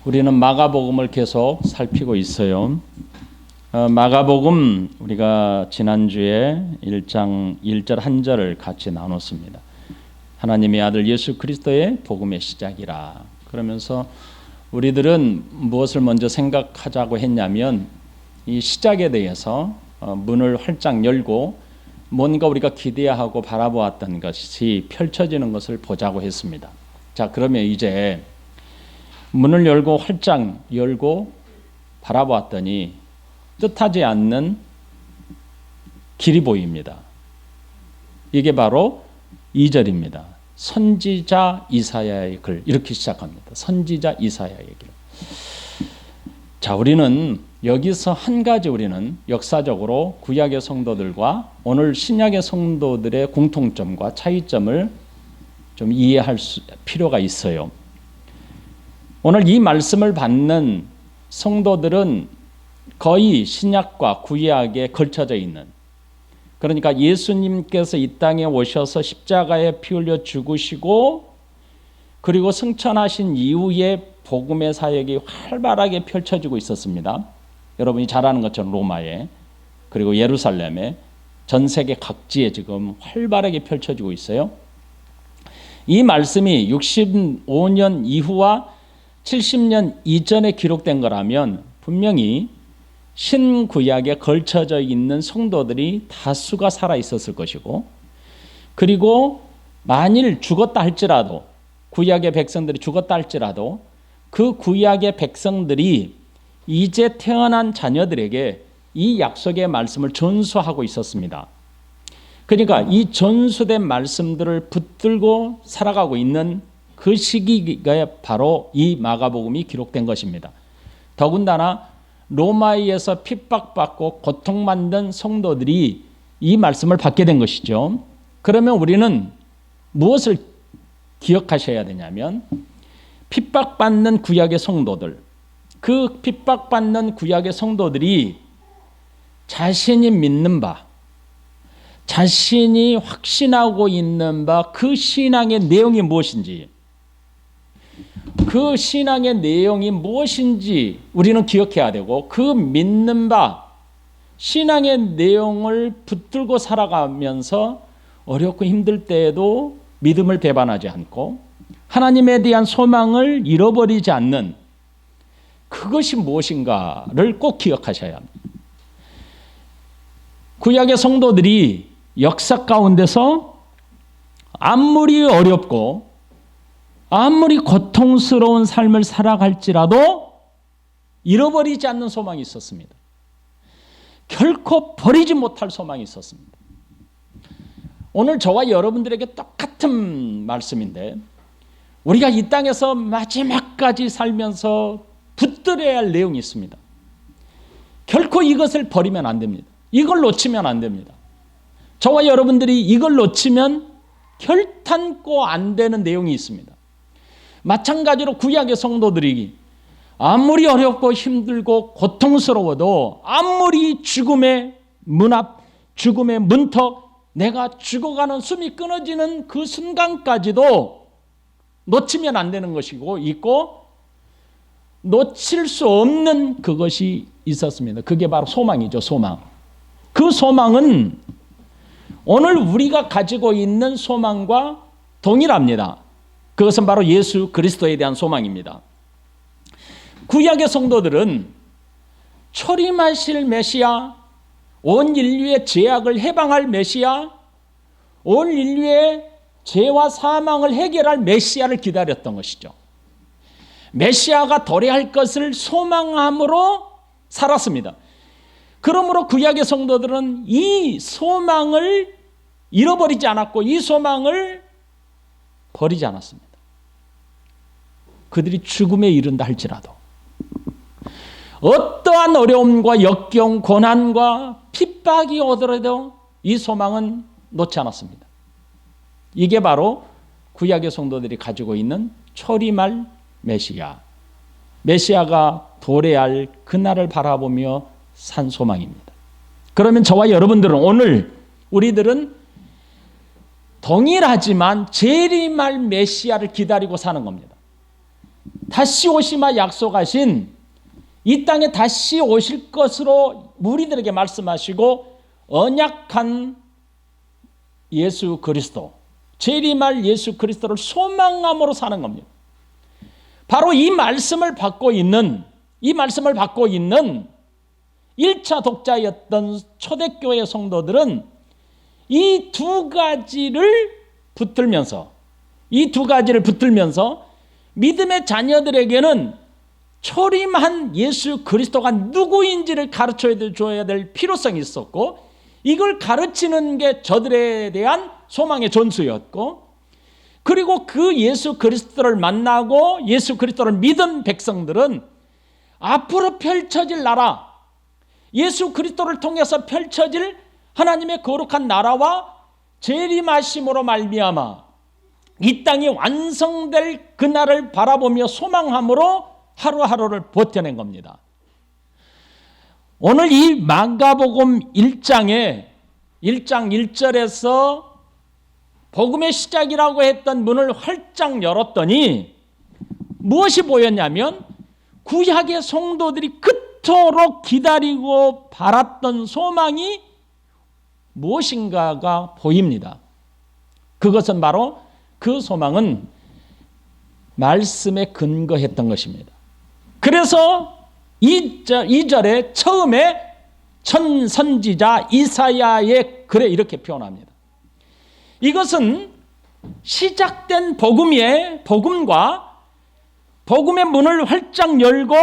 우리는 마가복음을 계속 살피고 있어요. 마가복음 우리가 지난주에 1장 1절 한 절을 같이 나눴습니다. 하나님의 아들 예수 그리스도의 복음의 시작이라. 그러면서 우리들은 무엇을 먼저 생각하자고 했냐면 이 시작에 대해서 문을 활짝 열고 뭔가 우리가 기대하고 바라보았던 것이 펼쳐지는 것을 보자고 했습니다. 자, 그러면 이제 문을 열고 활짝 열고 바라보았더니 뜻하지 않는 길이 보입니다. 이게 바로 2절입니다. 선지자 이사야의 글, 이렇게 시작합니다. 선지자 이사야의 글. 자, 우리는 여기서 한 가지 우리는 역사적으로 구약의 성도들과 오늘 신약의 성도들의 공통점과 차이점을 좀 이해할 필요가 있어요. 오늘 이 말씀을 받는 성도들은 거의 신약과 구약에 걸쳐져 있는, 그러니까 예수님께서 이 땅에 오셔서 십자가에 피 흘려 죽으시고 그리고 승천하신 이후에 복음의 사역이 활발하게 펼쳐지고 있었습니다. 여러분이 잘 아는 것처럼 로마에, 그리고 예루살렘에, 전 세계 각지에 지금 활발하게 펼쳐지고 있어요. 이 말씀이 65년 이후와 70년 이전에 기록된 거라면 분명히 신구약에 걸쳐져 있는 성도들이 다수가 살아 있었을 것이고, 그리고 만일 죽었다 할지라도, 구약의 백성들이 죽었다 할지라도 그 구약의 백성들이 이제 태어난 자녀들에게 이 약속의 말씀을 전수하고 있었습니다. 그러니까 이 전수된 말씀들을 붙들고 살아가고 있는 그 시기가 바로 이 마가복음이 기록된 것입니다. 더군다나 로마에서 핍박받고 고통받는 성도들이 이 말씀을 받게 된 것이죠. 그러면 우리는 무엇을 기억하셔야 되냐면, 핍박받는 구약의 성도들, 그 핍박받는 구약의 성도들이 자신이 믿는 바, 자신이 확신하고 있는 바, 그 신앙의 내용이 무엇인지, 그 신앙의 내용이 무엇인지 우리는 기억해야 되고, 그 믿는 바, 신앙의 내용을 붙들고 살아가면서 어렵고 힘들 때에도 믿음을 배반하지 않고 하나님에 대한 소망을 잃어버리지 않는, 그것이 무엇인가를 꼭 기억하셔야 합니다. 구약의 성도들이 역사 가운데서 아무리 어렵고 아무리 고통스러운 삶을 살아갈지라도 잃어버리지 않는 소망이 있었습니다. 결코 버리지 못할 소망이 있었습니다. 오늘 저와 여러분들에게 똑같은 말씀인데, 우리가 이 땅에서 마지막까지 살면서 붙들어야 할 내용이 있습니다. 결코 이것을 버리면 안 됩니다. 이걸 놓치면 안 됩니다. 저와 여러분들이 이걸 놓치면 결탄코 안 되는 내용이 있습니다. 마찬가지로 구약의 성도들이 아무리 어렵고 힘들고 고통스러워도, 아무리 죽음의 문 앞, 죽음의 문턱, 내가 죽어가는 숨이 끊어지는 그 순간까지도 놓치면 안 되는 것이고 있고, 놓칠 수 없는 그것이 있었습니다. 그게 바로 소망이죠, 소망. 그 소망은 오늘 우리가 가지고 있는 소망과 동일합니다. 그것은 바로 예수 그리스도에 대한 소망입니다. 구약의 성도들은 초림하실 메시아, 온 인류의 죄악을 해방할 메시아, 온 인류의 죄와 사망을 해결할 메시아를 기다렸던 것이죠. 메시아가 도래할 것을 소망함으로 살았습니다. 그러므로 구약의 성도들은 이 소망을 잃어버리지 않았고, 이 소망을 버리지 않았습니다. 그들이 죽음에 이른다 할지라도, 어떠한 어려움과 역경, 고난과 핍박이 오더라도 이 소망은 놓지 않았습니다. 이게 바로 구약의 성도들이 가지고 있는 초림할 메시아, 메시아가 도래할 그날을 바라보며 산 소망입니다. 그러면 저와 여러분들은, 오늘 우리들은 동일하지만 재림할 메시아를 기다리고 사는 겁니다. 다시 오시마 약속하신 이 땅에 다시 오실 것으로 우리들에게 말씀하시고 언약한 예수 그리스도, 재림할 예수 그리스도를 소망함으로 사는 겁니다. 바로 이 말씀을 받고 있는 1차 독자였던 초대교회 성도들은 이 두 가지를 붙들면서 믿음의 자녀들에게는 초림한 예수 그리스도가 누구인지를 가르쳐줘야 될 필요성이 있었고, 이걸 가르치는 게 저들에 대한 소망의 전수였고, 그리고 그 예수 그리스도를 만나고 예수 그리스도를 믿은 백성들은 앞으로 펼쳐질 나라, 예수 그리스도를 통해서 펼쳐질 하나님의 거룩한 나라와 재림하심으로 말미암아 이 땅이 완성될 그날을 바라보며 소망함으로 하루하루를 버텨낸 겁니다. 오늘 이 마가복음 1장 1절에서 복음의 시작이라고 했던 문을 활짝 열었더니 무엇이 보였냐면 구약의 성도들이 그토록 기다리고 바랐던 소망이 무엇인가가 보입니다. 그것은 바로 그 소망은 말씀에 근거했던 것입니다. 그래서 2절에 처음에 선지자 이사야의 글에 이렇게 표현합니다. 이것은 시작된 복음과 복음의 문을 활짝 열고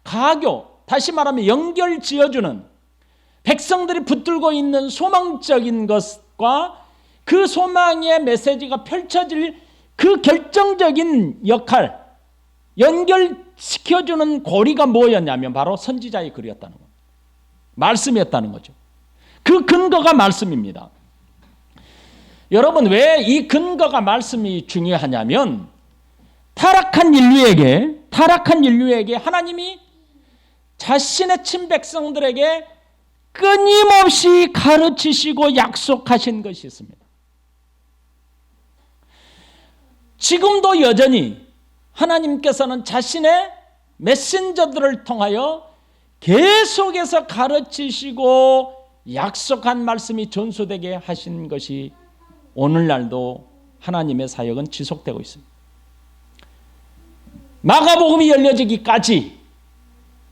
가교, 다시 말하면 연결 지어주는 백성들이 붙들고 있는 소망적인 것과 그 소망의 메시지가 펼쳐질 그 결정적인 역할, 연결시켜주는 고리가 뭐였냐면 바로 선지자의 글이었다는 겁니다. 말씀이었다는 거죠. 그 근거가 말씀입니다. 여러분, 왜 이 근거가 말씀이 중요하냐면 타락한 인류에게 하나님이 자신의 친백성들에게 끊임없이 가르치시고 약속하신 것이 있습니다. 지금도 여전히 하나님께서는 자신의 메신저들을 통하여 계속해서 가르치시고 약속한 말씀이 전수되게 하신 것이 오늘날도 하나님의 사역은 지속되고 있습니다. 마가복음이 열려지기까지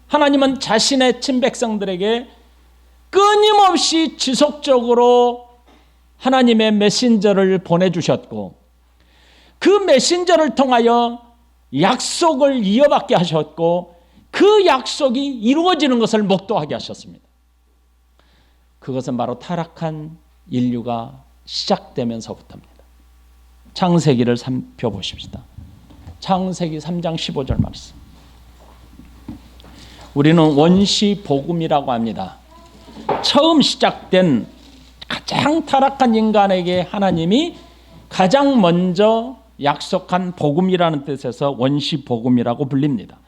하나님은 자신의 친백성들에게 끊임없이 지속적으로 하나님의 메신저를 보내주셨고, 그 메신저를 통하여 약속을 이어받게 하셨고, 그 약속이 이루어지는 것을 목도하게 하셨습니다. 그것은 바로 타락한 인류가 시작되면서부터입니다. 창세기를 살펴보십시다. 창세기 3장 15절 말씀. 우리는 원시 복음이라고 합니다. 처음 시작된 가장 타락한 인간에게 하나님이 가장 먼저 약속한 복음이라는 뜻에서 원시 복음이라고 불립니다.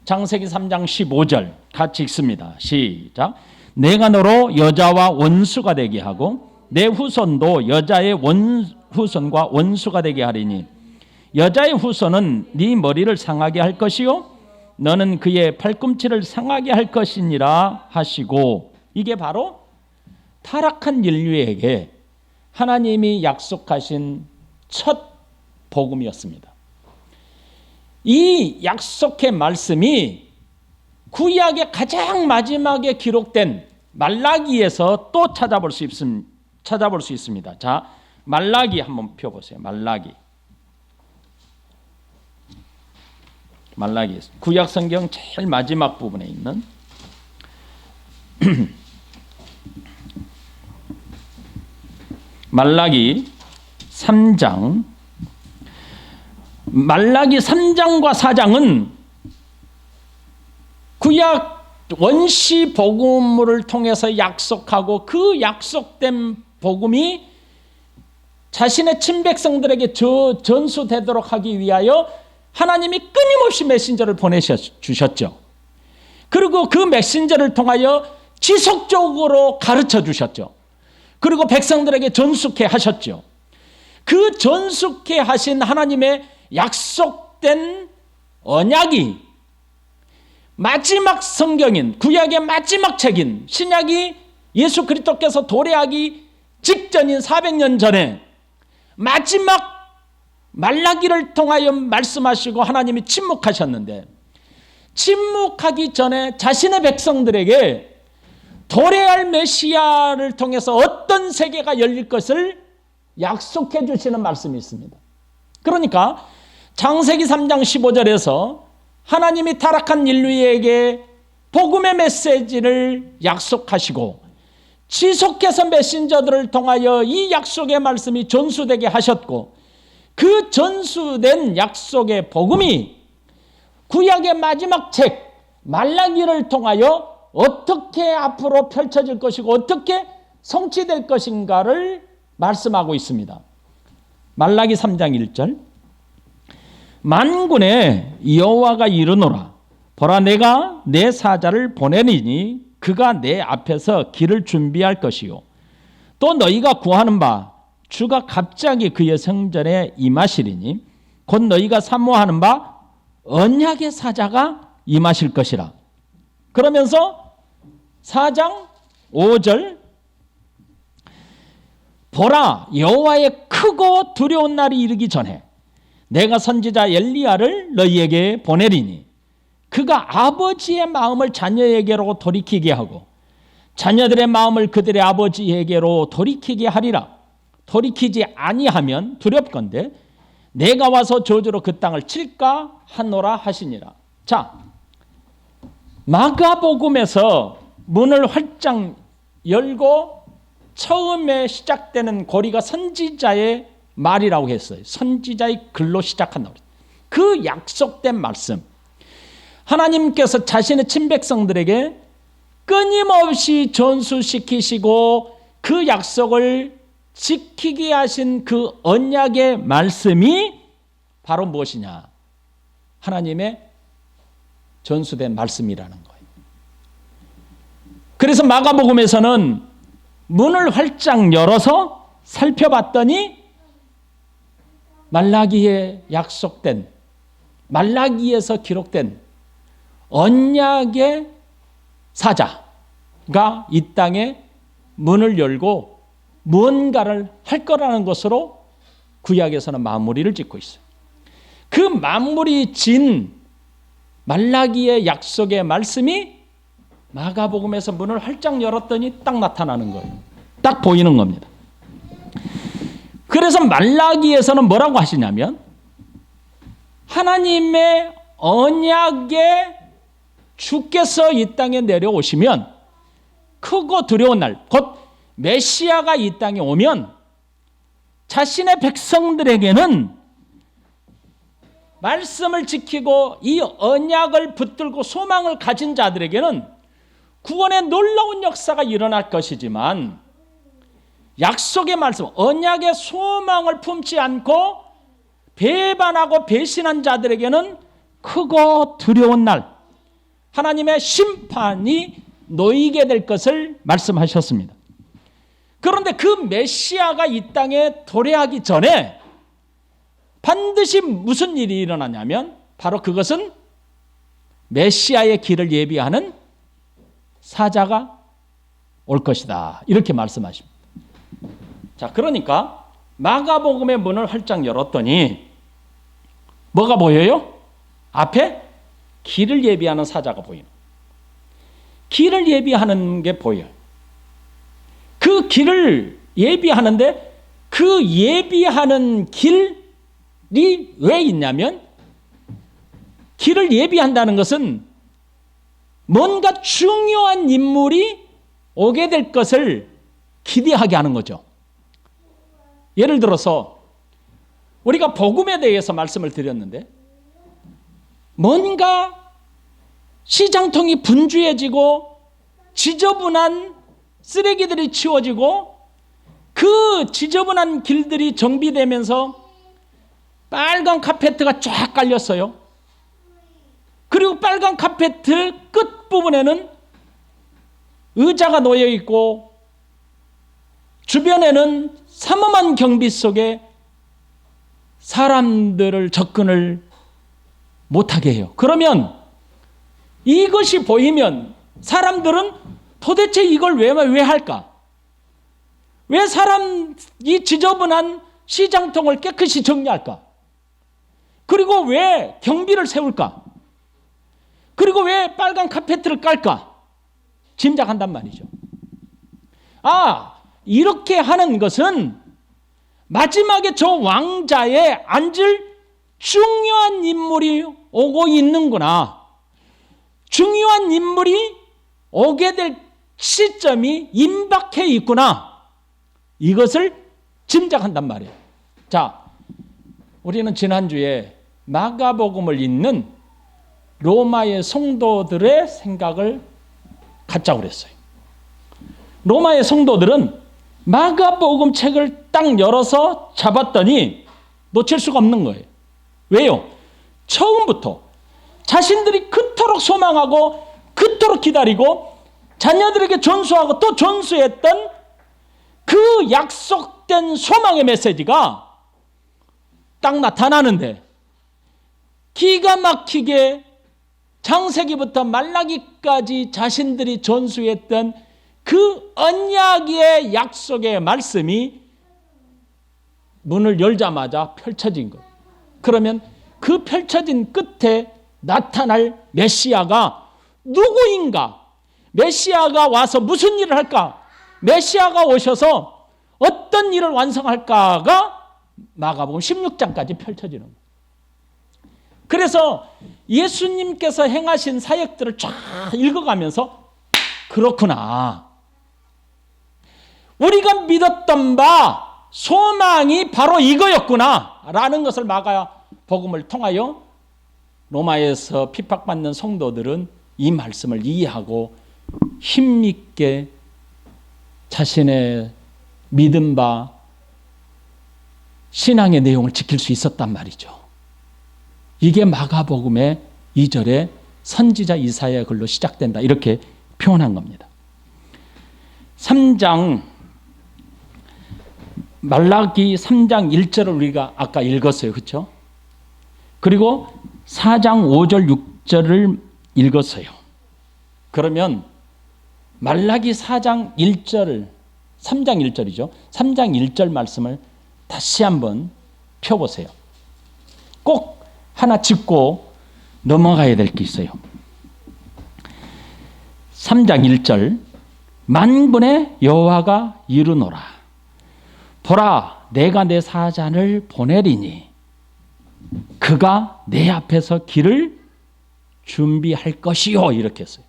창세기 3장 15절 같이 읽습니다. 시작. 내가 너로 여자와 원수가 되게 하고 내 후손도 여자의 후손과 원수가 되게 하리니 여자의 후손은 네 머리를 상하게 할 것이요 너는 그의 팔꿈치를 상하게 할 것이니라 하시고, 이게 바로 타락한 인류에게 하나님이 약속하신 첫 복음이었습니다. 이 약속의 말씀이 구약의 가장 마지막에 기록된 말라기에서 또 찾아볼 수 있습니다. 자, 말라기 한번 펴보세요. 말라기 구약 성경 제일 마지막 부분에 있는 말라기 3장. 말라기 3장과 4장은 구약 원시 복음을 통해서 약속하고 그 약속된 복음이 자신의 친백성들에게 전수되도록 하기 위하여 하나님이 끊임없이 메신저를 보내주셨죠. 그리고 그 메신저를 통하여 지속적으로 가르쳐 주셨죠. 그리고 백성들에게 전수케 하셨죠. 그 전수케 하신 하나님의 약속된 언약이 마지막 성경인 구약의 마지막 책인 신약이 예수 그리스도께서 도래하기 직전인 400년 전에 마지막 말라기를 통하여 말씀하시고 하나님이 침묵하셨는데, 침묵하기 전에 자신의 백성들에게 도래할 메시아를 통해서 어떤 세계가 열릴 것을 약속해 주시는 말씀이 있습니다. 그러니까 창세기 3장 15절에서 하나님이 타락한 인류에게 복음의 메시지를 약속하시고 지속해서 메신저들을 통하여 이 약속의 말씀이 전수되게 하셨고, 그 전수된 약속의 복음이 구약의 마지막 책 말라기를 통하여 어떻게 앞으로 펼쳐질 것이고 어떻게 성취될 것인가를 말씀하고 있습니다. 말라기 3장 1절, 만군의 여호와가 이르노라, 보라 내가 내 사자를 보내리니 그가 내 앞에서 길을 준비할 것이요 또 너희가 구하는 바 주가 갑자기 그의 성전에 임하시리니 곧 너희가 사모하는 바 언약의 사자가 임하실 것이라. 그러면서 4장 5절, 보라 여호와의 크고 두려운 날이 이르기 전에 내가 선지자 엘리야를 너희에게 보내리니 그가 아버지의 마음을 자녀에게로 돌이키게 하고 자녀들의 마음을 그들의 아버지에게로 돌이키게 하리라. 돌이키지 아니하면 두렵건대 내가 와서 저주로 그 땅을 칠까 하노라 하시니라. 자, 마가복음에서 문을 활짝 열고 처음에 시작되는 고리가 선지자의 말이라고 했어요. 선지자의 글로 시작한다고. 그 약속된 말씀, 하나님께서 자신의 친백성들에게 끊임없이 전수시키시고 그 약속을 지키게 하신 그 언약의 말씀이 바로 무엇이냐? 하나님의 전수된 말씀이라는 거예요. 그래서 마가복음에서는 문을 활짝 열어서 살펴봤더니 말라기에 약속된, 말라기에서 기록된 언약의 사자가 이 땅에 문을 열고 무언가를 할 거라는 것으로 구약에서는 마무리를 짓고 있어요. 그 마무리 진 말라기의 약속의 말씀이 마가복음에서 문을 활짝 열었더니 딱 나타나는 거예요. 딱 보이는 겁니다. 그래서 말라기에서는 뭐라고 하시냐면 하나님의 언약에 주께서 이 땅에 내려오시면 크고 두려운 날, 곧 메시아가 이 땅에 오면 자신의 백성들에게는 말씀을 지키고 이 언약을 붙들고 소망을 가진 자들에게는 구원의 놀라운 역사가 일어날 것이지만 약속의 말씀, 언약의 소망을 품지 않고 배반하고 배신한 자들에게는 크고 두려운 날, 하나님의 심판이 놓이게 될 것을 말씀하셨습니다. 그런데 그 메시아가 이 땅에 도래하기 전에 반드시 무슨 일이 일어나냐면 바로 그것은 메시아의 길을 예비하는 사자가 올 것이다. 이렇게 말씀하십니다. 자, 그러니까 마가복음의 문을 활짝 열었더니 뭐가 보여요? 앞에 길을 예비하는 사자가 보이는, 길을 예비하는 게 보여요. 그 길을 예비하는데 그 예비하는 길이 왜 있냐면 길을 예비한다는 것은 뭔가 중요한 인물이 오게 될 것을 기대하게 하는 거죠. 예를 들어서 우리가 복음에 대해서 말씀을 드렸는데 뭔가 시장통이 분주해지고 지저분한 쓰레기들이 치워지고 그 지저분한 길들이 정비되면서 빨간 카페트가 쫙 깔렸어요. 그리고 빨간 카페트 끝부분에는 의자가 놓여 있고 주변에는 삼엄한 경비 속에 사람들을 접근을 못하게 해요. 그러면 이것이 보이면 사람들은 도대체 이걸 왜 할까? 왜 이 지저분한 시장통을 깨끗이 정리할까? 그리고 왜 경비를 세울까? 그리고 왜 빨간 카페트를 깔까? 짐작한단 말이죠. 이렇게 하는 것은 마지막에 저 왕자에 앉을 중요한 인물이 오고 있는구나. 중요한 인물이 오게 될 시점이 임박해 있구나. 이것을 짐작한단 말이에요. 자, 우리는 지난주에 마가복음을 읽는 로마의 성도들의 생각을 갖자고 그랬어요. 로마의 성도들은 마가복음 책을 딱 열어서 잡았더니 놓칠 수가 없는 거예요. 왜요? 처음부터 자신들이 그토록 소망하고 그토록 기다리고 자녀들에게 전수하고 또 전수했던 그 약속된 소망의 메시지가 딱 나타나는데 기가 막히게 창세기부터 말라기까지 자신들이 전수했던 그 언약의 약속의 말씀이 문을 열자마자 펼쳐진 것. 그러면 그 펼쳐진 끝에 나타날 메시아가 누구인가? 메시아가 와서 무슨 일을 할까? 메시아가 오셔서 어떤 일을 완성할까가 마가복음 16장까지 펼쳐지는 거예요. 그래서 예수님께서 행하신 사역들을 쫙 읽어가면서 그렇구나. 우리가 믿었던 바 소망이 바로 이거였구나 라는 것을 마가복음을 통하여 로마에서 핍박받는 성도들은 이 말씀을 이해하고 힘있게 자신의 믿은 바 신앙의 내용을 지킬 수 있었단 말이죠. 이게 마가복음의 2절에 선지자 이사야의 글로 시작된다. 이렇게 표현한 겁니다. 3장 말라기 3장 1절을 우리가 아까 읽었어요. 그렇죠? 그리고 4장 5절 6절을 읽었어요. 그러면 말라기 4장 1절 3장 1절이죠. 3장 1절 말씀을 다시 한번 펴보세요. 꼭 하나 짚고 넘어가야 될 게 있어요. 3장 1절 만군의 여호와가 이르노라. 보라, 내가 내 사자를 보내리니 그가 내 앞에서 길을 준비할 것이요. 이렇게 했어요.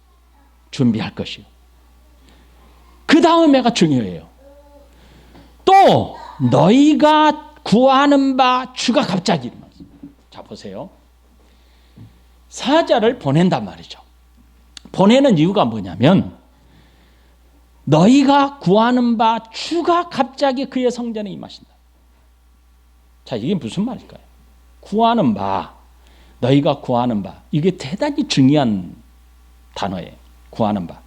준비할 것이요. 그 다음에가 중요해요. 또 너희가 구하는 바 주가 갑자기. 자, 보세요. 사자를 보낸단 말이죠. 보내는 이유가 뭐냐면 너희가 구하는 바 주가 갑자기 그의 성전에 임하신다. 자, 이게 무슨 말일까요? 구하는 바, 너희가 구하는 바. 이게 대단히 중요한 단어예요. 구하는 바.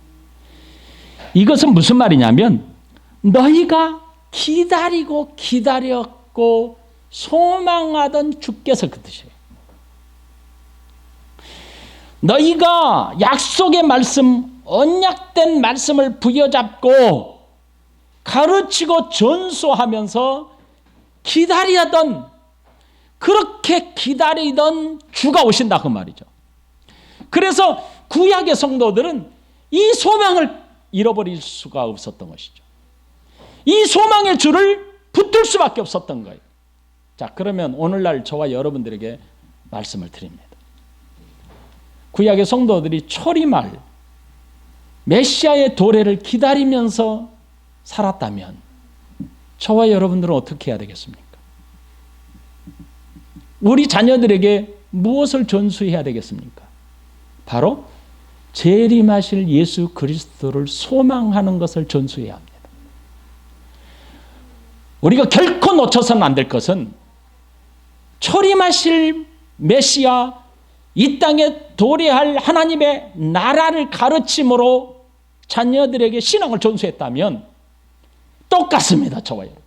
이것은 무슨 말이냐면 너희가 기다리고 기다렸고 소망하던 주께서 그 뜻이에요. 너희가 약속의 말씀, 언약된 말씀을 부여잡고 가르치고 전수하면서 기다리던, 그렇게 기다리던 주가 오신다 그 말이죠. 그래서 구약의 성도들은 이 소망을 잃어버릴 수가 없었던 것이죠. 이 소망의 줄을 붙들 수밖에 없었던 거예요. 자, 그러면 오늘날 저와 여러분들에게 말씀을 드립니다. 구약의 성도들이 초림할 메시아의 도래를 기다리면서 살았다면 저와 여러분들은 어떻게 해야 되겠습니까? 우리 자녀들에게 무엇을 전수해야 되겠습니까? 바로 재림하실 예수 그리스도를 소망하는 것을 전수해야 합니다. 우리가 결코 놓쳐서는 안 될 것은 초림하실 메시아, 이 땅에 도래할 하나님의 나라를 가르침으로 자녀들에게 신앙을 전수했다면 똑같습니다. 저와 여러분.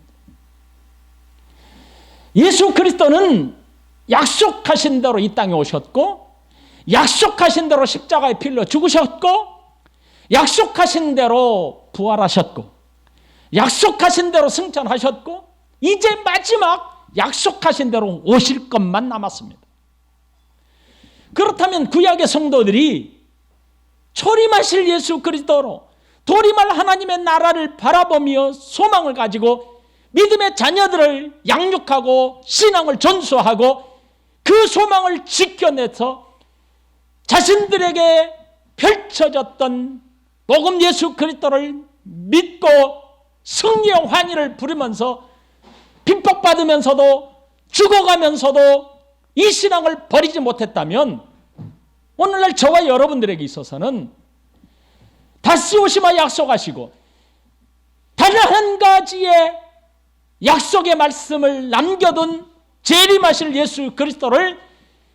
예수 그리스도는 약속하신 대로 이 땅에 오셨고, 약속하신 대로 십자가에 필러 죽으셨고, 약속하신 대로 부활하셨고, 약속하신 대로 승천하셨고, 이제 마지막 약속하신 대로 오실 것만 남았습니다. 그렇다면 구약의 성도들이 초림하실 예수 그리스도로 도리말 하나님의 나라를 바라보며 소망을 가지고 믿음의 자녀들을 양육하고 신앙을 전수하고 그 소망을 지켜내서 자신들에게 펼쳐졌던 복음 예수 그리스도를 믿고 승리의 환희를 부르면서 핍박받으면서도 죽어가면서도 이 신앙을 버리지 못했다면 오늘날 저와 여러분들에게 있어서는 다시 오시마 약속하시고 다른 한 가지의 약속의 말씀을 남겨둔 재림하실 예수 그리스도를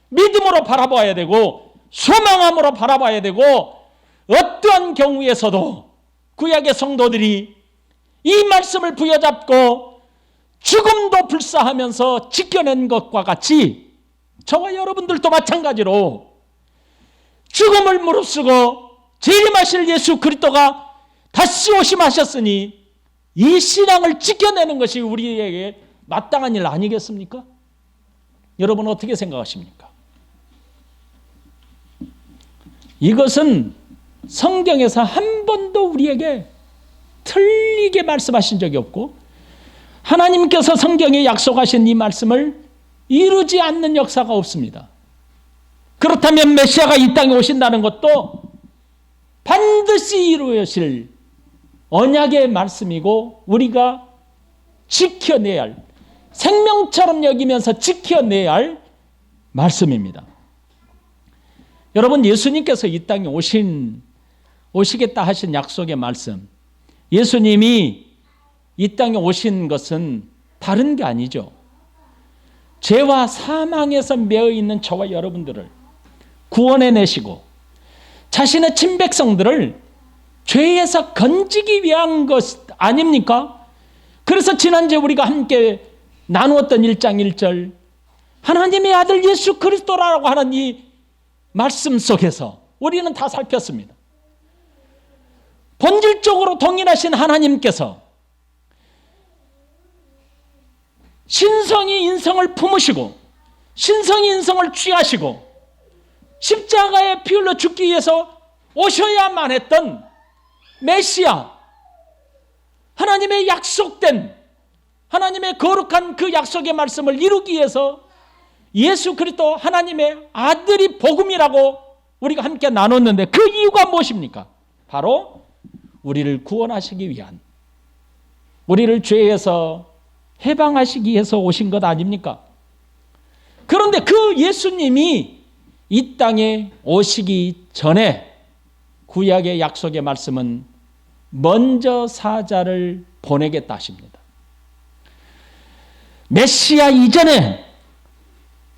믿음으로 바라봐야 되고 소망함으로 바라봐야 되고, 어떠한 경우에서도 구약의 성도들이 이 말씀을 부여잡고 죽음도 불사하면서 지켜낸 것과 같이 저와 여러분들도 마찬가지로 죽음을 무릅쓰고 재림하실 예수 그리스도가 다시 오심하셨으니 이 신앙을 지켜내는 것이 우리에게 마땅한 일 아니겠습니까? 여러분 어떻게 생각하십니까? 이것은 성경에서 한 번도 우리에게 틀리게 말씀하신 적이 없고 하나님께서 성경에 약속하신 이 말씀을 이루지 않는 역사가 없습니다. 그렇다면 메시아가 이 땅에 오신다는 것도 반드시 이루어질 언약의 말씀이고 우리가 지켜내야 할, 생명처럼 여기면서 지켜내야 할 말씀입니다. 여러분, 예수님께서 이 땅에 오시겠다 하신 약속의 말씀, 예수님이 이 땅에 오신 것은 다른 게 아니죠. 죄와 사망에서 매여 있는 저와 여러분들을 구원해내시고 자신의 친백성들을 죄에서 건지기 위한 것 아닙니까? 그래서 지난주에 우리가 함께 나누었던 1장 1절 하나님의 아들 예수 그리스도라고 하는 이 말씀 속에서 우리는 다 살폈습니다. 본질적으로 동일하신 하나님께서 신성이 인성을 품으시고 신성이 인성을 취하시고 십자가에 피 흘려 죽기 위해서 오셔야만 했던 메시아, 하나님의 약속된 하나님의 거룩한 그 약속의 말씀을 이루기 위해서 예수 그리스도 하나님의 아들이 복음이라고 우리가 함께 나눴는데 그 이유가 무엇입니까? 바로 우리를 구원하시기 위한, 우리를 죄에서 해방하시기 위해서 오신 것 아닙니까? 그런데 그 예수님이 이 땅에 오시기 전에 구약의 약속의 말씀은 먼저 사자를 보내겠다 하십니다. 메시아 이전에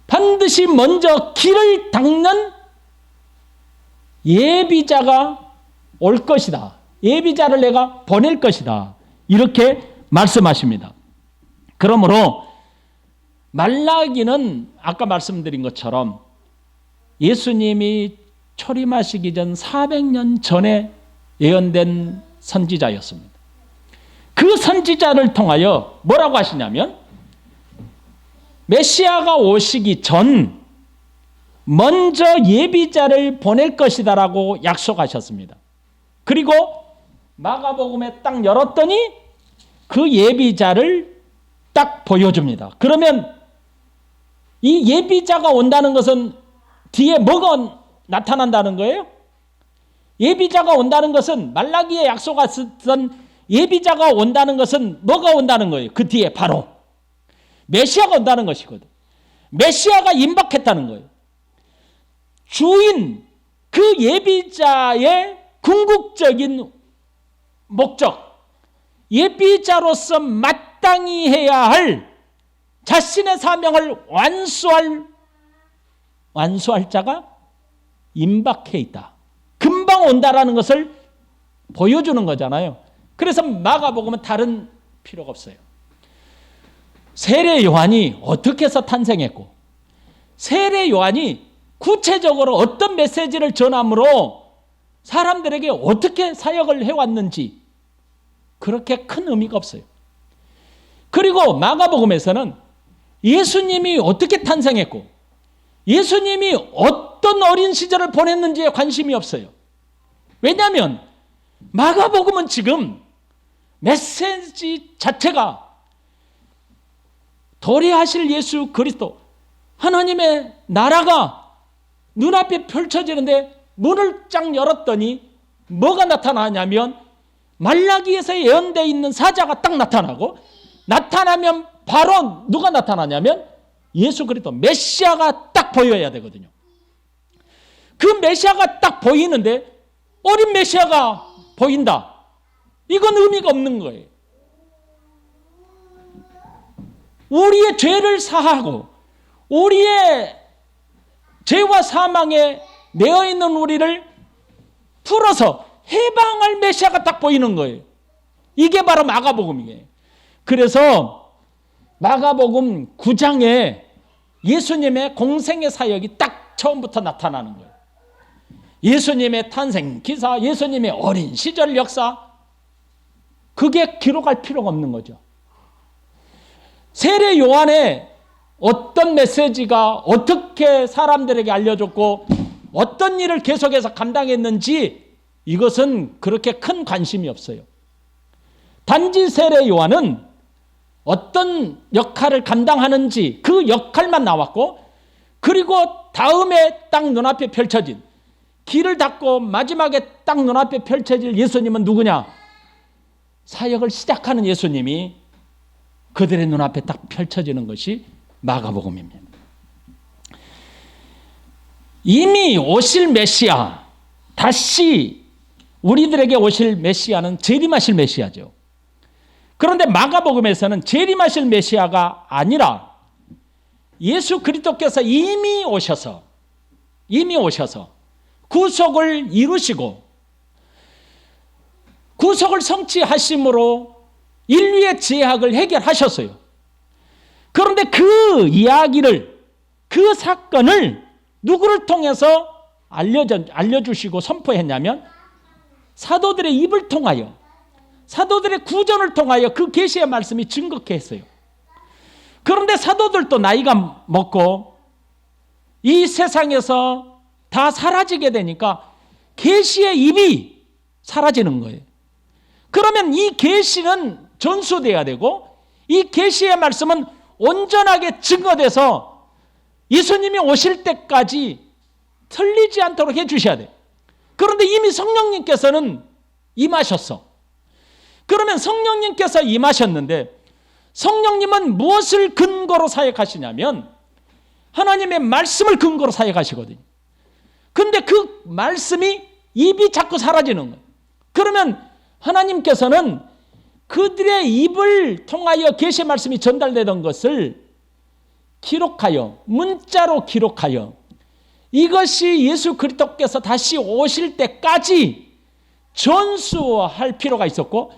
반드시 먼저 길을 닦는 예비자가 올 것이다. 예비자를 내가 보낼 것이다. 이렇게 말씀하십니다. 그러므로 말라기는 아까 말씀드린 것처럼 예수님이 초림하시기 전 400년 전에 예언된 선지자였습니다. 그 선지자를 통하여 뭐라고 하시냐면 메시아가 오시기 전 먼저 예비자를 보낼 것이다라고 약속하셨습니다. 그리고 마가복음에 딱 열었더니 그 예비자를 딱 보여줍니다. 그러면 이 예비자가 온다는 것은 뒤에 뭐가 나타난다는 거예요? 예비자가 온다는 것은 말라기에 약속하셨던 예비자가 온다는 것은 뭐가 온다는 거예요? 그 뒤에 바로 메시아가 온다는 것이거든. 메시아가 임박했다는 거예요. 주인, 그 예비자의 궁극적인 목적, 예비자로서 마땅히 해야 할 자신의 사명을 완수할 자가 임박해 있다. 금방 온다라는 것을 보여주는 거잖아요. 그래서 마가복음은 다른 필요가 없어요. 세례 요한이 어떻게 해서 탄생했고 세례 요한이 구체적으로 어떤 메시지를 전함으로 사람들에게 어떻게 사역을 해왔는지 그렇게 큰 의미가 없어요. 그리고 마가복음에서는 예수님이 어떻게 탄생했고 예수님이 어떤 어린 시절을 보냈는지에 관심이 없어요. 왜냐하면 마가복음은 지금 메시지 자체가 도래하실 예수 그리스도, 하나님의 나라가 눈앞에 펼쳐지는데 문을 쫙 열었더니 뭐가 나타나냐면 말라기에서 예언되어 있는 사자가 딱 나타나고, 나타나면 바로 누가 나타나냐면 예수 그리스도 메시아가 딱 보여야 되거든요. 그 메시아가 딱 보이는데 어린 메시아가 보인다. 이건 의미가 없는 거예요. 우리의 죄를 사하고 우리의 죄와 사망에 매여 있는 우리를 풀어서 해방할 메시아가 딱 보이는 거예요. 이게 바로 마가복음이에요. 그래서 마가복음 9장에 예수님의 공생의 사역이 딱 처음부터 나타나는 거예요. 예수님의 탄생 기사, 예수님의 어린 시절 역사, 그게 기록할 필요가 없는 거죠. 세례 요한의 어떤 메시지가 어떻게 사람들에게 알려졌고 어떤 일을 계속해서 감당했는지 이것은 그렇게 큰 관심이 없어요. 단지 세례 요한은 어떤 역할을 감당하는지 그 역할만 나왔고, 그리고 다음에 딱 눈앞에 펼쳐진, 길을 닫고 마지막에 딱 눈앞에 펼쳐질 예수님은 누구냐? 사역을 시작하는 예수님이 그들의 눈앞에 딱 펼쳐지는 것이 마가복음입니다. 이미 오실 메시아, 다시 우리들에게 오실 메시아는 재림하실 메시아죠. 그런데 마가복음에서는 재림하실 메시아가 아니라 예수 그리스도께서 이미 오셔서 구속을 이루시고 구속을 성취하심으로 인류의 죄악을 해결하셨어요. 그런데 그 이야기를, 그 사건을 누구를 통해서 알려주시고 선포했냐면 사도들의 입을 통하여, 사도들의 구전을 통하여 그 계시의 말씀이 증거케 했어요. 그런데 사도들도 나이가 먹고 이 세상에서 다 사라지게 되니까 계시의 입이 사라지는 거예요. 그러면 이 계시는 전수돼야 되고 이 계시의 말씀은 온전하게 증거돼서 예수님이 오실 때까지 틀리지 않도록 해주셔야 돼요. 그런데 이미 성령님께서는 임하셨어. 그러면 성령님께서 임하셨는데 성령님은 무엇을 근거로 사역하시냐면 하나님의 말씀을 근거로 사역하시거든요. 근데 그 말씀이 입이 자꾸 사라지는 거예요. 그러면 하나님께서는 그들의 입을 통하여 계시의 말씀이 전달되던 것을 기록하여, 문자로 기록하여, 이것이 예수 그리스도께서 다시 오실 때까지 전수할 필요가 있었고,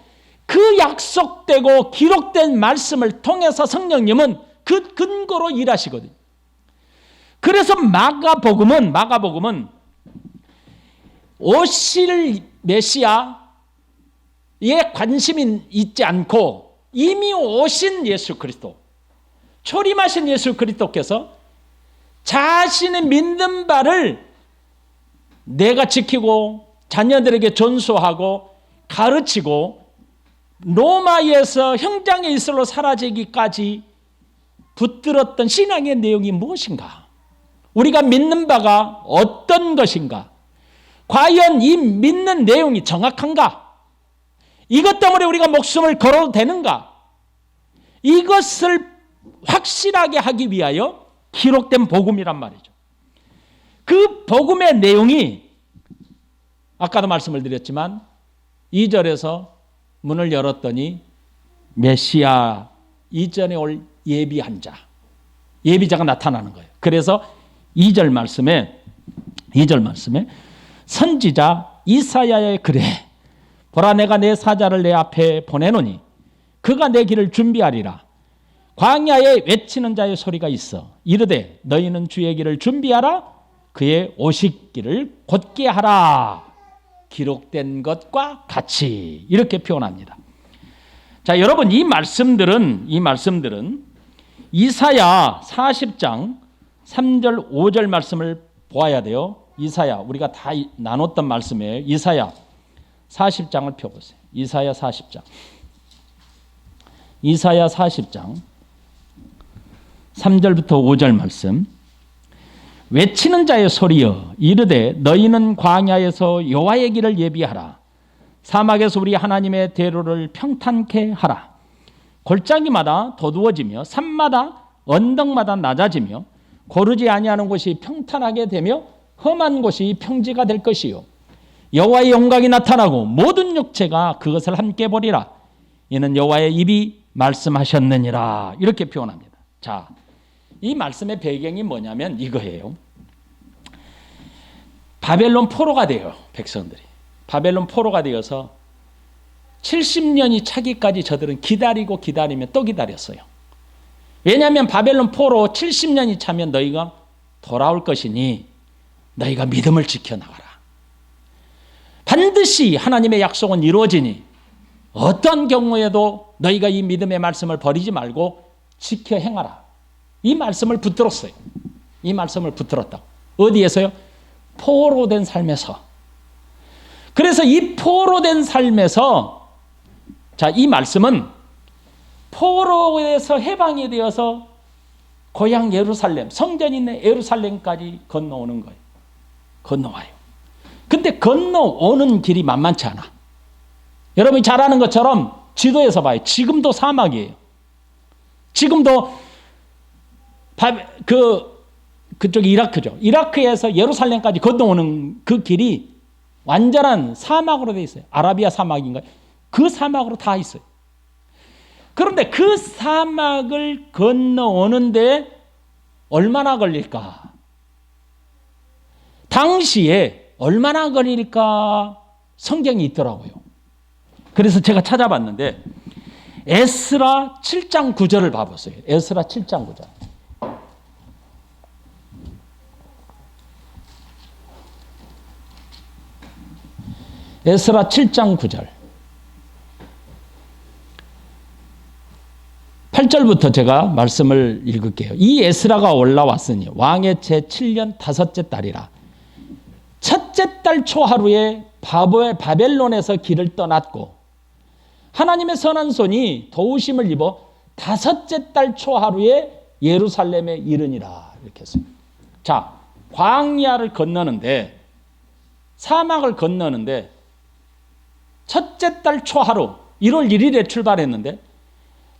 그 약속되고 기록된 말씀을 통해서 성령님은 그 근거로 일하시거든요. 그래서 마가복음은 오실 메시아에 관심이 있지 않고 이미 오신 예수 그리스도, 초림하신 예수 그리스도께서 자신의 믿는 바를 내가 지키고 자녀들에게 전수하고 가르치고 로마에서 형장의 이슬로 사라지기까지 붙들었던 신앙의 내용이 무엇인가? 우리가 믿는 바가 어떤 것인가? 과연 이 믿는 내용이 정확한가? 이것 때문에 우리가 목숨을 걸어도 되는가? 이것을 확실하게 하기 위하여 기록된 복음이란 말이죠. 그 복음의 내용이 아까도 말씀을 드렸지만 2절에서 문을 열었더니 메시아 이전에 올 예비한 자, 예비자가 나타나는 거예요. 그래서 2절 말씀에 선지자 이사야의 글에 보라 내가 내 사자를 내 앞에 보내노니 그가 내 길을 준비하리라. 광야에 외치는 자의 소리가 있어 이르되 너희는 주의 길을 준비하라 그의 오시기를 곧게 하라. 기록된 것과 같이 이렇게 표현합니다. 자, 여러분 이 말씀들은 이사야 40장 3절 5절 말씀을 보아야 돼요. 이사야 우리가 다 나눴던 말씀이에요. 이사야 40장을 펴보세요. 이사야 40장 3절부터 5절 말씀. 외치는 자의 소리여 이르되 너희는 광야에서 여호와의 길을 예비하라. 사막에서 우리 하나님의 대로를 평탄케 하라. 골짜기마다 도두어지며 산마다 언덕마다 낮아지며 고르지 아니하는 곳이 평탄하게 되며 험한 곳이 평지가 될 것이요 여호와의 영광이 나타나고 모든 육체가 그것을 함께 보리라. 이는 여호와의 입이 말씀하셨느니라. 이렇게 표현합니다. 자, 이 말씀의 배경이 뭐냐면 이거예요. 바벨론 포로가 돼요. 백성들이. 바벨론 포로가 되어서 70년이 차기까지 저들은 기다리며 또 기다렸어요. 왜냐하면 바벨론 포로 70년이 차면 너희가 돌아올 것이니 너희가 믿음을 지켜나가라. 반드시 하나님의 약속은 이루어지니 어떤 경우에도 너희가 이 믿음의 말씀을 버리지 말고 지켜 행하라. 이 말씀을 붙들었어요. 이 말씀을 붙들었다. 어디에서요? 포로된 삶에서. 그래서 이 포로된 삶에서 자, 이 말씀은 포로에서 해방이 되어서 고향 예루살렘, 성전이 있는 예루살렘까지 건너오는 거예요. 건너와요. 근데 건너오는 길이 만만치 않아. 여러분이 잘 아는 것처럼 지도에서 봐요. 지금도 사막이에요. 지금도 그쪽 이라크죠. 이라크에서 예루살렘까지 건너오는 그 길이 완전한 사막으로 되어 있어요. 아라비아 사막인가요? 그 사막으로 다 있어요. 그런데 그 사막을 건너오는데 얼마나 걸릴까? 당시에 얼마나 걸릴까? 성경이 있더라고요. 그래서 제가 찾아봤는데 에스라 7장 9절을 봐보세요. 에스라 7장 9절. 에스라 7장 9절 8절부터 제가 말씀을 읽을게요. 이 에스라가 올라왔으니 왕의 제7년 다섯째 달이라. 첫째 달 초하루에 바벨론에서 길을 떠났고 하나님의 선한 손이 도우심을 입어 다섯째 달 초하루에 예루살렘에 이르니라. 이렇게 했어요. 자, 광야를 건너는데 사막을 건너는데 첫째 달 초하루 1월 1일에 출발했는데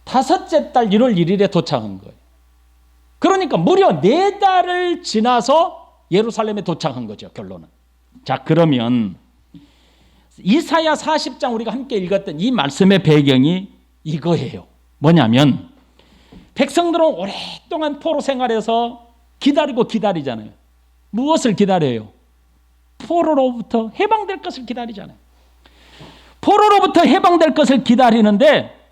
다섯째 달 1월 1일에 도착한 거예요. 그러니까 무려 4달을 지나서 예루살렘에 도착한 거죠. 결론은. 자, 그러면 이사야 40장 우리가 함께 읽었던 이 말씀의 배경이 이거예요. 뭐냐면 백성들은 오랫동안 포로 생활해서 기다리잖아요. 무엇을 기다려요? 포로로부터 해방될 것을 기다리잖아요. 포로로부터 해방될 것을 기다리는데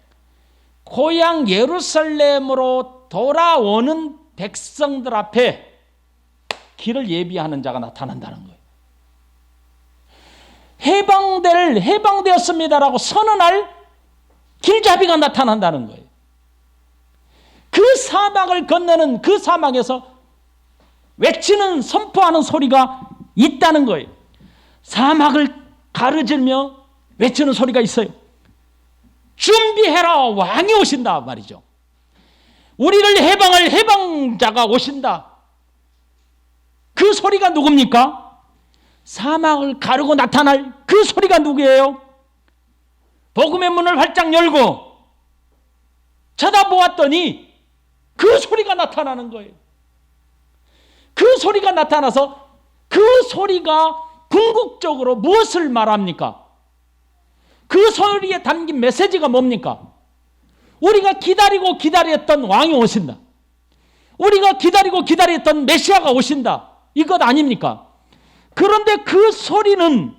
고향 예루살렘으로 돌아오는 백성들 앞에 길을 예비하는 자가 나타난다는 거예요. 해방되었습니다라고 선언할 길잡이가 나타난다는 거예요. 그 사막을 건너는 그 사막에서 외치는 선포하는 소리가 있다는 거예요. 사막을 가르짖으며 외치는 소리가 있어요. 준비해라, 왕이 오신다 말이죠. 우리를 해방할 해방자가 오신다. 그 소리가 누굽니까? 사막을 가르고 나타날 그 소리가 누구예요? 복음의 문을 활짝 열고 쳐다보았더니 그 소리가 나타나는 거예요. 그 소리가 나타나서 그 소리가 궁극적으로 무엇을 말합니까? 그 소리에 담긴 메시지가 뭡니까? 우리가 기다렸던 왕이 오신다. 우리가 기다렸던 메시아가 오신다. 이것 아닙니까? 그런데 그 소리는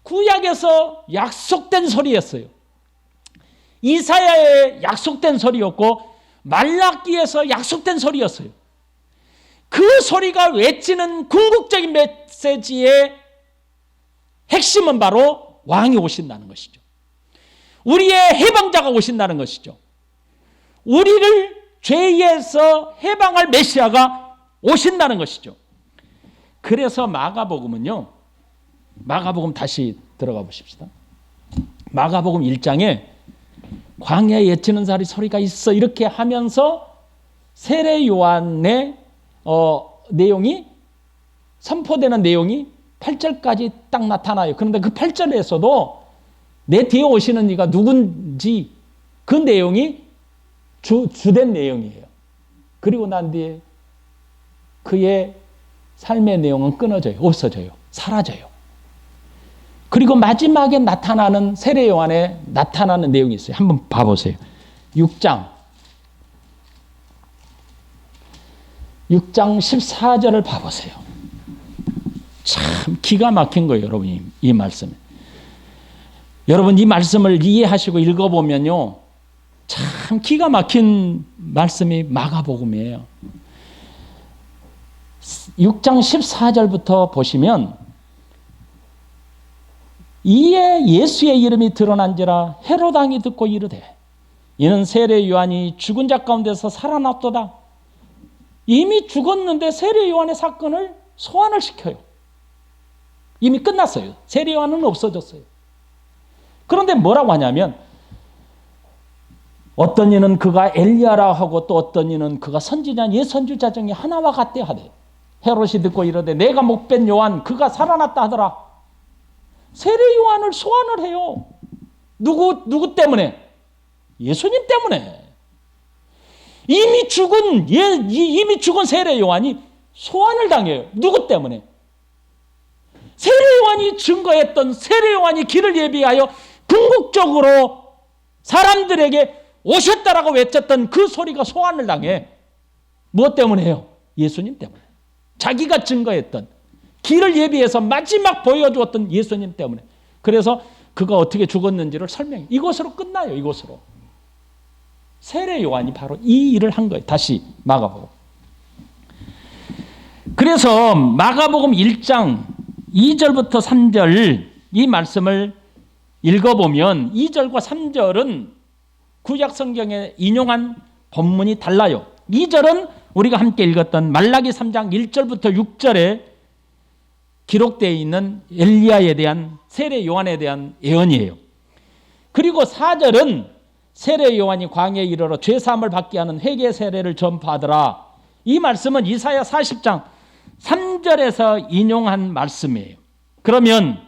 구약에서 약속된 소리였어요. 이사야의 약속된 소리였고 말라기에서 약속된 소리였어요. 그 소리가 외치는 궁극적인 메시지의 핵심은 바로 왕이 오신다는 것이죠. 우리의 해방자가 오신다는 것이죠. 우리를 죄에서 해방할 메시아가 오신다는 것이죠. 그래서 마가복음은요. 마가복음 다시 들어가 보십시다. 마가복음 1장에 광야에 외치는 소리가 있어 이렇게 하면서 세례 요한의 내용이 선포되는 내용이 8절까지 딱 나타나요. 그런데 그 8절에서도 내 뒤에 오시는 이가 누군지 그 내용이 주된 내용이에요. 그리고 난 뒤에 그의 삶의 내용은 끊어져요. 없어져요. 사라져요. 그리고 마지막에 나타나는 세례 요한에 나타나는 내용이 있어요. 한번 봐보세요. 6장 14절을 봐보세요. 참 기가 막힌 거예요. 여러분 이 말씀. 여러분 이 말씀을 이해하시고 읽어보면요. 참 기가 막힌 말씀이 마가복음이에요. 6장 14절부터 보시면 이에 예수의 이름이 드러난지라 헤롯 왕이 듣고 이르되 이는 세례 요한이 죽은 자 가운데서 살아났도다. 이미 죽었는데 세례 요한의 사건을 소환을 시켜요. 이미 끝났어요. 세례 요한은 없어졌어요. 그런데 뭐라고 하냐면 어떤 이는 그가 엘리야라 하고 또 어떤 이는 그가 선지자 옛 선지자 중에 하나와 같대 하되 헤롯이 듣고 이르되 내가 목벤 요한 그가 살아났다 하더라. 세례 요한을 소환을 해요. 누구 때문에? 예수님 때문에. 이미 죽은 세례 요한이 소환을 당해요. 누구 때문에? 세례 요한이 증거했던 세례 요한이 길을 예비하여 궁극적으로 사람들에게 오셨다라고 외쳤던 그 소리가 소환을 당해. 무엇 때문에요? 예수님 때문에. 자기가 증거했던 길을 예비해서 마지막 보여주었던 예수님 때문에. 그래서 그가 어떻게 죽었는지를 설명해. 이것으로 끝나요. 이것으로. 세례 요한이 바로 이 일을 한 거예요. 다시 마가복음. 그래서 마가복음 1장 2절부터 3절 이 말씀을 읽어보면 2절과 3절은 구약 성경에 인용한 본문이 달라요. 2절은 우리가 함께 읽었던 말라기 3장 1절부터 6절에 기록되어 있는 엘리야에 대한 세례 요한에 대한 예언이에요. 그리고 4절은 세례 요한이 광야에 이르러 죄 사함을 받게 하는 회개 세례를 전파하더라. 이 말씀은 이사야 40장 3절에서 인용한 말씀이에요. 그러면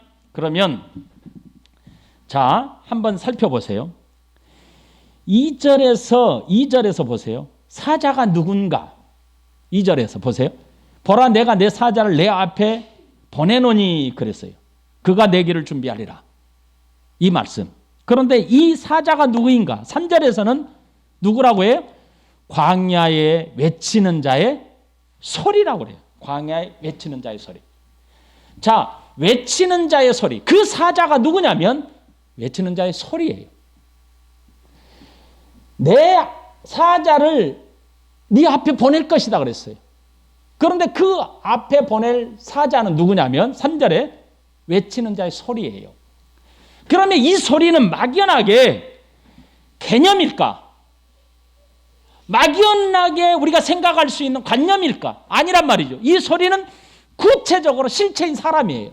자, 한번 살펴보세요. 2절에서 보세요. 사자가 누군가? 2절에서 보세요. 보라 내가 내 사자를 내 앞에 보내노니 그랬어요. 그가 내 길을 준비하리라. 이 말씀. 그런데 이 사자가 누구인가? 3절에서는 누구라고 해요? 광야에 외치는 자의 소리라고 그래요. 광야에 외치는 자의 소리. 자, 외치는 자의 소리. 그 사자가 누구냐면 외치는 자의 소리예요. 내 사자를 네 앞에 보낼 것이다 그랬어요. 그런데 그 앞에 보낼 사자는 누구냐면 3절에 외치는 자의 소리예요. 그러면 이 소리는 막연하게 개념일까? 막연하게 우리가 생각할 수 있는 관념일까? 아니란 말이죠. 이 소리는 구체적으로 실체인 사람이에요.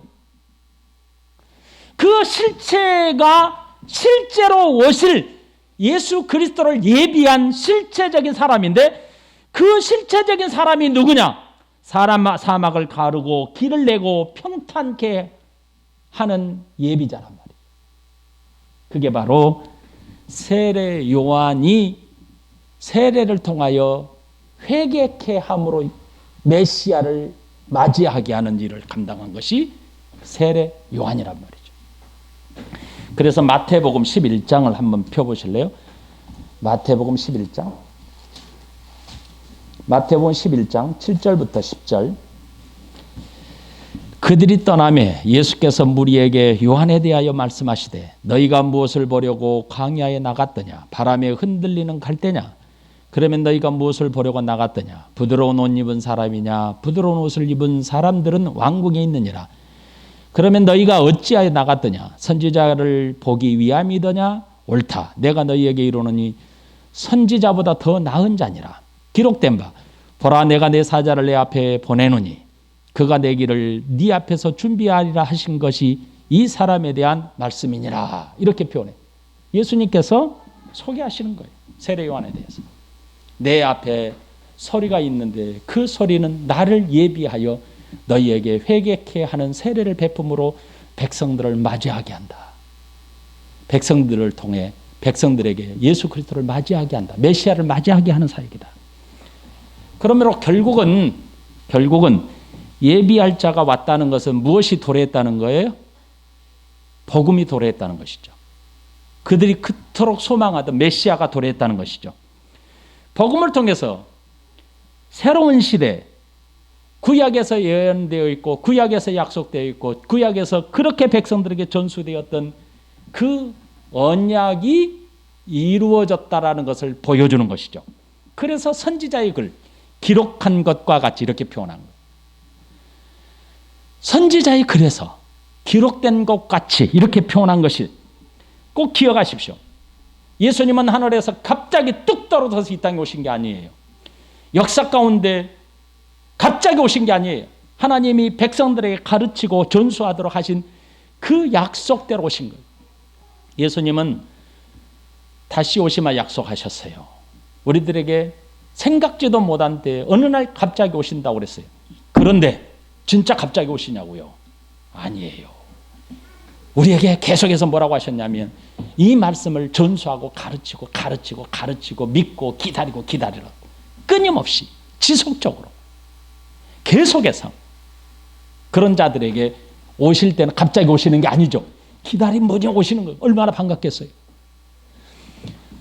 그 실체가 실제로 오실 예수 그리스도를 예비한 실체적인 사람인데 그 실체적인 사람이 누구냐? 사막을 가르고 길을 내고 평탄케 하는 예비자란 말이에요. 그게 바로 세례 요한이 세례를 통하여 회개케 함으로 메시아를 맞이하게 하는 일을 감당한 것이 세례 요한이란 말이죠. 그래서 마태복음 11장을 한번 펴보실래요? 마태복음 11장 7절부터 10절. 그들이 떠나매 예수께서 무리에게 요한에 대하여 말씀하시되 너희가 무엇을 보려고 광야에 나갔더냐? 바람에 흔들리는 갈대냐? 그러면 너희가 무엇을 보려고 나갔더냐? 부드러운 옷 입은 사람이냐? 부드러운 옷을 입은 사람들은 왕궁에 있느니라. 그러면 너희가 어찌하여 나갔더냐? 선지자를 보기 위함이더냐? 옳다. 내가 너희에게 이르노니 선지자보다 더 나은 자니라. 기록된 바 보라 내가 내 사자를 내 앞에 보내노니 그가 내 길을 네 앞에서 준비하리라 하신 것이 이 사람에 대한 말씀이니라. 이렇게 표현해. 예수님께서 소개하시는 거예요. 세례 요한에 대해서. 내 앞에 소리가 있는데 그 소리는 나를 예비하여 너희에게 회개케 하는 세례를 베품으로 백성들을 맞이하게 한다. 백성들을 통해 백성들에게 예수 그리스도를 맞이하게 한다. 메시아를 맞이하게 하는 사역이다. 그러므로 결국은 예비할 자가 왔다는 것은 무엇이 도래했다는 거예요? 복음이 도래했다는 것이죠. 그들이 그토록 소망하던 메시아가 도래했다는 것이죠. 복음을 통해서 새로운 시대, 구약에서 예언되어 있고 구약에서 약속되어 있고 구약에서 그렇게 백성들에게 전수되었던 그 언약이 이루어졌다라는 것을 보여주는 것이죠. 그래서 선지자의 글, 기록한 것과 같이 이렇게 표현한 거예요. 선지자의 글에서 기록된 것 같이 이렇게 표현한 것이 꼭 기억하십시오. 예수님은 하늘에서 갑자기 뚝 떨어져서 이 땅에 오신 게 아니에요. 역사 가운데 갑자기 오신 게 아니에요. 하나님이 백성들에게 가르치고 전수하도록 하신 그 약속대로 오신 거예요. 예수님은 다시 오시마 약속하셨어요. 우리들에게 생각지도 못한 때 어느 날 갑자기 오신다고 그랬어요. 그런데 진짜 갑자기 오시냐고요? 아니에요. 우리에게 계속해서 뭐라고 하셨냐면 이 말씀을 전수하고 가르치고 믿고 기다리라고 끊임없이 지속적으로 계속해서 그런 자들에게 오실 때는 갑자기 오시는 게 아니죠. 기다린 분이 오시는 거예요. 얼마나 반갑겠어요.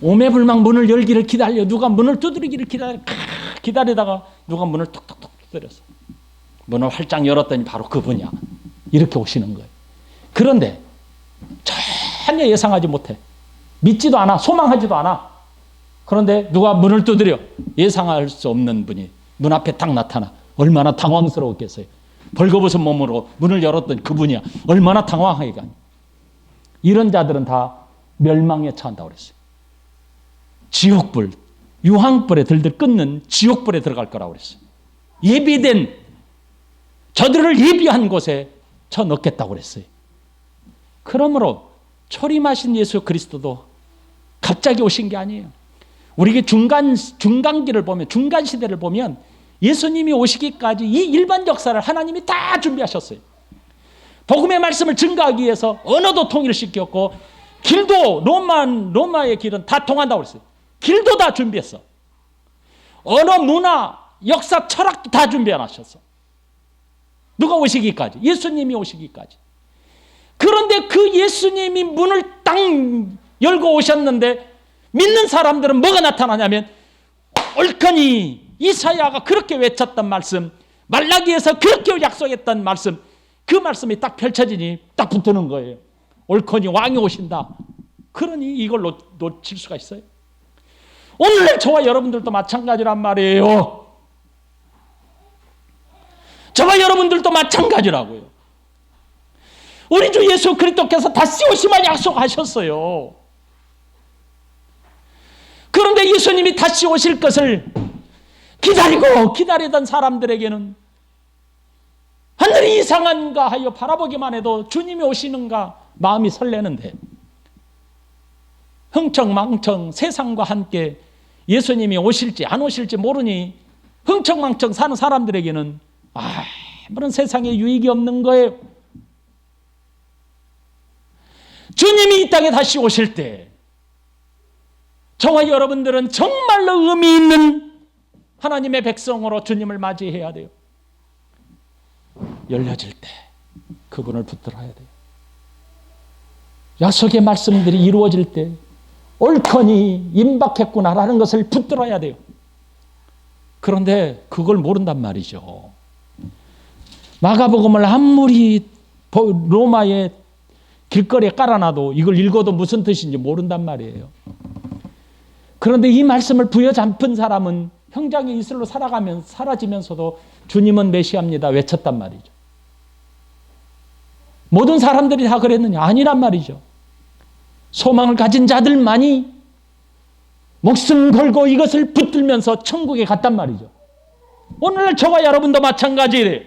오매불망 문을 열기를 기다려 누가 문을 두드리기를 기다리다가 누가 문을 톡톡톡 두드렸어. 문을 활짝 열었더니 바로 그분이야. 이렇게 오시는 거예요. 그런데 전혀 예상하지 못해. 믿지도 않아. 소망하지도 않아. 그런데 누가 문을 두드려. 예상할 수 없는 분이 문 앞에 딱 나타나. 얼마나 당황스러웠겠어요. 벌거벗은 몸으로 문을 열었던 그분이야. 얼마나 당황하기가. 이런 자들은 다 멸망에 처한다고 그랬어요. 지옥불, 유황불에 들들 끓는 지옥불에 들어갈 거라고 그랬어요. 예비된 저들을 예비한 곳에 쳐넣겠다고 그랬어요. 그러므로 초림하신 예수 그리스도도 갑자기 오신 게 아니에요. 우리에게 중간기를 보면, 중간 시대를 보면 예수님이 오시기까지 이 일반 역사를 하나님이 다 준비하셨어요. 복음의 말씀을 증거하기 위해서 언어도 통일시켰고 길도 로마의 길은 다 통한다고 그랬어요. 길도 다 준비했어. 언어, 문화, 역사, 철학도 다 준비해놨었어. 누가 오시기까지, 예수님이 오시기까지. 그런데 그 예수님이 문을 딱 열고 오셨는데 믿는 사람들은 뭐가 나타나냐면 옳거니 이사야가 그렇게 외쳤던 말씀, 말라기에서 그렇게 약속했던 말씀, 그 말씀이 딱 펼쳐지니 딱 붙는 거예요. 옳거니 왕이 오신다. 그러니 이걸 놓칠 수가 있어요. 오늘 저와 여러분들도 마찬가지란 말이에요. 저와 여러분들도 마찬가지라고요. 우리 주 예수 그리스도께서 다시 오시면 약속하셨어요. 그런데 예수님이 다시 오실 것을 기다리던 사람들에게는 하늘이 이상한가 하여 바라보기만 해도 주님이 오시는가 마음이 설레는데 흥청망청 세상과 함께 예수님이 오실지 안 오실지 모르니 흥청망청 사는 사람들에게는 아무런 세상에 유익이 없는 거예요. 주님이 이 땅에 다시 오실 때 저와 여러분들은 정말로 의미 있는 하나님의 백성으로 주님을 맞이해야 돼요. 열려질 때 그분을 붙들어야 돼요. 약속의 말씀들이 이루어질 때 옳거니 임박했구나라는 것을 붙들어야 돼요. 그런데 그걸 모른단 말이죠. 마가복음을 아무리 로마의 길거리에 깔아놔도 이걸 읽어도 무슨 뜻인지 모른단 말이에요. 그런데 이 말씀을 부여잡은 사람은 형장의 이슬로 사라지면서도 주님은 메시아입니다 외쳤단 말이죠. 모든 사람들이 다 그랬느냐? 아니란 말이죠. 소망을 가진 자들만이 목숨 걸고 이것을 붙들면서 천국에 갔단 말이죠. 오늘날 저와 여러분도 마찬가지예요.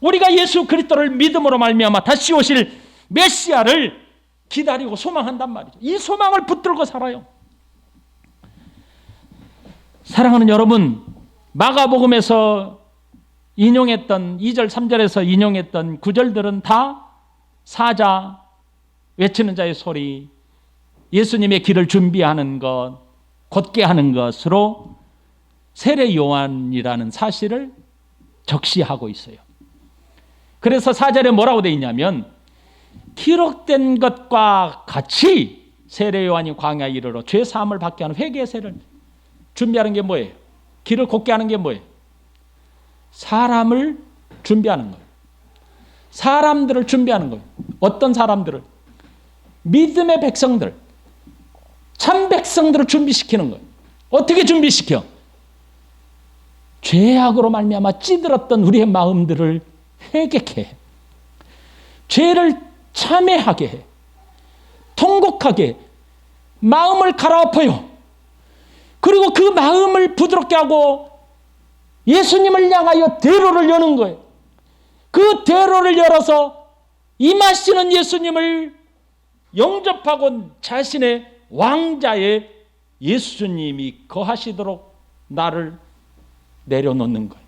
우리가 예수 그리스도를 믿음으로 말미암아 다시 오실 메시아를 기다리고 소망한단 말이죠. 이 소망을 붙들고 살아요. 사랑하는 여러분, 마가복음에서 인용했던 2절 3절에서 인용했던 구절들은 다 사자, 외치는 자의 소리, 예수님의 길을 준비하는 것, 곧게 하는 것으로 세례 요한이라는 사실을 적시하고 있어요. 그래서 4절에 뭐라고 되어 있냐면 기록된 것과 같이 세례 요한이 광야에 이르러 죄 사함을 받게 하는 회개의 세를 준비하는 게 뭐예요? 길을 곧게 하는 게 뭐예요? 사람을 준비하는 거예요. 사람들을 준비하는 거예요. 어떤 사람들을? 믿음의 백성들, 참 백성들을 준비시키는 거예요. 어떻게 준비시켜? 죄악으로 말미암아 찌들었던 우리의 마음들을 회개케 해. 죄를 참회하게 해. 통곡하게 해. 마음을 갈아엎어요. 그리고 그 마음을 부드럽게 하고 예수님을 향하여 대로를 여는 거예요. 그 대로를 열어서 임하시는 예수님을 영접하고 자신의 왕자의 예수님이 거하시도록 나를 내려놓는 거예요.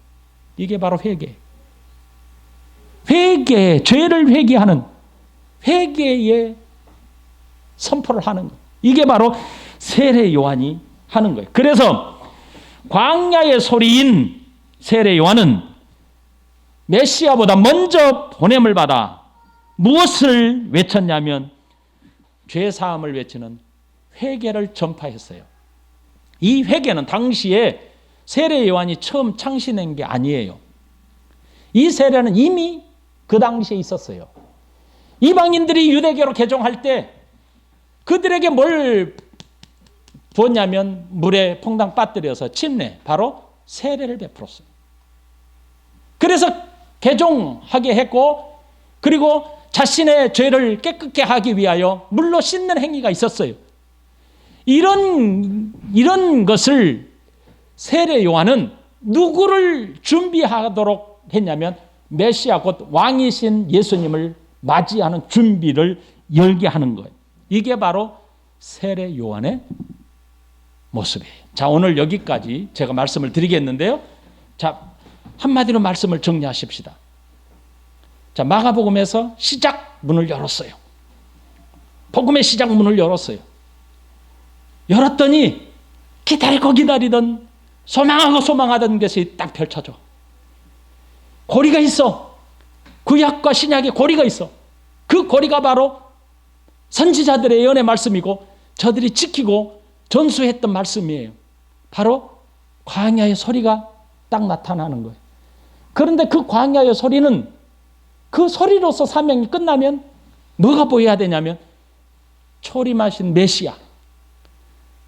이게 바로 회개. 회개, 죄를 회개하는 회개의 선포를 하는 거예요. 이게 바로 세례 요한이 하는 거예요. 그래서 광야의 소리인 세례 요한은 메시아보다 먼저 보냄을 받아 무엇을 외쳤냐면 죄 사함을 외치는 회개를 전파했어요. 이 회개는 당시에 세례 요한이 처음 창시낸 게 아니에요. 이 세례는 이미 그 당시에 있었어요. 이방인들이 유대교로 개종할 때 그들에게 뭘 부었냐면 물에 퐁당 빠뜨려서 침례, 바로 세례를 베풀었어요. 그래서 개종하게 했고 그리고 자신의 죄를 깨끗게 하기 위하여 물로 씻는 행위가 있었어요. 이런 것을 세례 요한은 누구를 준비하도록 했냐면 메시아 곧 왕이신 예수님을 맞이하는 준비를 열게 하는 거예요. 이게 바로 세례 요한의 모습이에요. 자, 오늘 여기까지 제가 말씀을 드리겠는데요. 자, 한마디로 말씀을 정리하십시다. 자, 마가복음에서 시작 문을 열었어요. 복음의 시작 문을 열었어요. 열었더니 기다리던 소망하던 것이 딱 펼쳐져. 고리가 있어. 구약과 신약의 고리가 있어. 그 고리가 바로 선지자들의 예언의 말씀이고 저들이 지키고 전수했던 말씀이에요. 바로 광야의 소리가 딱 나타나는 거예요. 그런데 그 광야의 소리는 그 소리로서 사명이 끝나면 뭐가 보여야 되냐면 초림하신 메시아,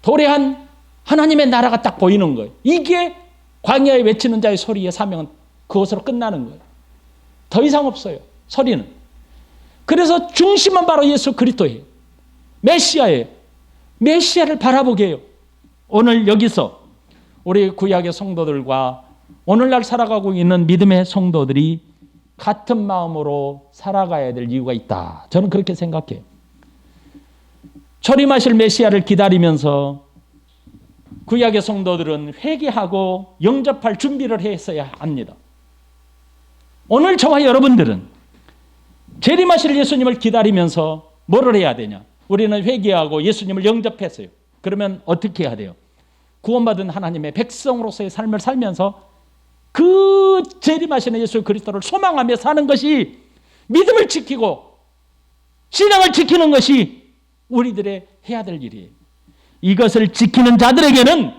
도래한 하나님의 나라가 딱 보이는 거예요. 이게 광야에 외치는 자의 소리의 사명은 그것으로 끝나는 거예요. 더 이상 없어요. 소리는. 그래서 중심은 바로 예수 그리스도예요. 메시아예요. 메시아를 바라보게 해요. 오늘 여기서 우리 구약의 성도들과 오늘날 살아가고 있는 믿음의 성도들이 같은 마음으로 살아가야 될 이유가 있다. 저는 그렇게 생각해요. 초림하실 메시아를 기다리면서 구약의 성도들은 회개하고 영접할 준비를 했어야 합니다. 오늘 저와 여러분들은 재림하실 예수님을 기다리면서 뭐를 해야 되냐? 우리는 회개하고 예수님을 영접했어요. 그러면 어떻게 해야 돼요? 구원받은 하나님의 백성으로서의 삶을 살면서 그 재림하시는 예수 그리스도를 소망하며 사는 것이 믿음을 지키고 신앙을 지키는 것이 우리들의 해야 될 일이에요. 이것을 지키는 자들에게는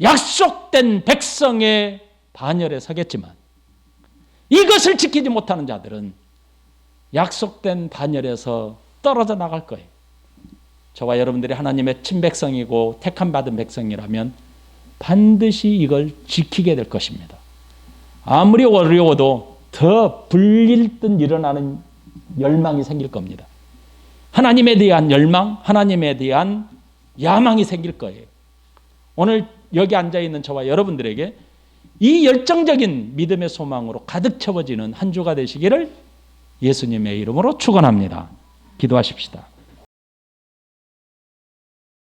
약속된 백성의 반열에 서겠지만 이것을 지키지 못하는 자들은 약속된 반열에서 떨어져 나갈 거예요. 저와 여러분들이 하나님의 친백성이고 택함 받은 백성이라면 반드시 이걸 지키게 될 것입니다. 아무리 어려워도 더 불릴 듯 일어나는 열망이 생길 겁니다. 하나님에 대한 열망, 하나님에 대한 야망이 생길 거예요. 오늘 여기 앉아있는 저와 여러분들에게 이 열정적인 믿음의 소망으로 가득 채워지는 한 주가 되시기를 예수님의 이름으로 축원합니다. 기도하십시다.